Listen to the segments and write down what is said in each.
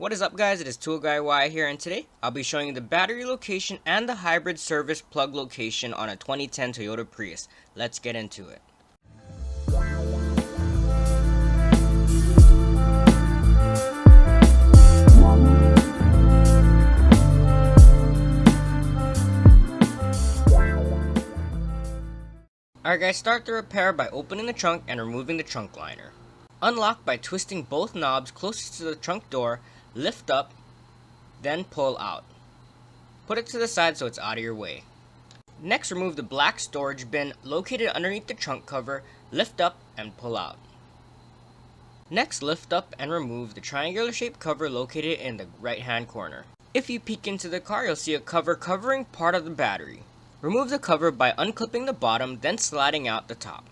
What is up, guys? It is Tool Guy Y here, and today I'll be showing you the battery location and the hybrid service plug location on a 2010 Toyota Prius. Let's get into it. Alright guys, start the repair by opening the trunk and removing the trunk liner. Unlock by twisting both knobs closest to the trunk door, lift up, then pull out. Put it to the side so it's out of your way. Next, remove the black storage bin located underneath the trunk cover, lift up and pull out. Next, lift up and remove the triangular shaped cover located in the right hand corner. If you peek into the car, you'll see a cover covering part of the battery. Remove the cover by unclipping the bottom, then sliding out the top.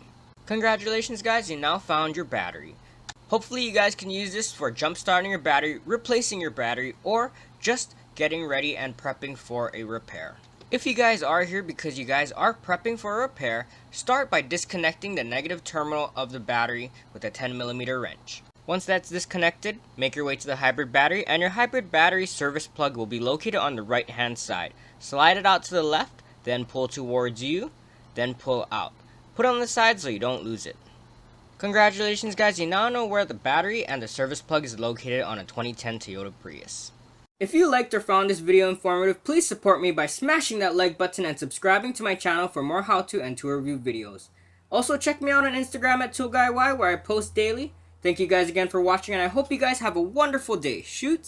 Congratulations guys, you now found your battery. Hopefully you guys can use this for jump starting your battery, replacing your battery, or just getting ready and prepping for a repair. If you guys are here because you guys are prepping for a repair, start by disconnecting the negative terminal of the battery with a 10mm wrench. Once that's disconnected, make your way to the hybrid battery, and your hybrid battery service plug will be located on the right hand side. Slide it out to the left, then pull towards you, then pull out. Put it on the side so you don't lose it. Congratulations guys, you now know where the battery and the service plug is located on a 2010 Toyota Prius. If you liked or found this video informative, please support me by smashing that like button and subscribing to my channel for more how-to and tour review videos. Also check me out on Instagram at ToolGuyY where I post daily. Thank you guys again for watching, and I hope you guys have a wonderful day. Shoots!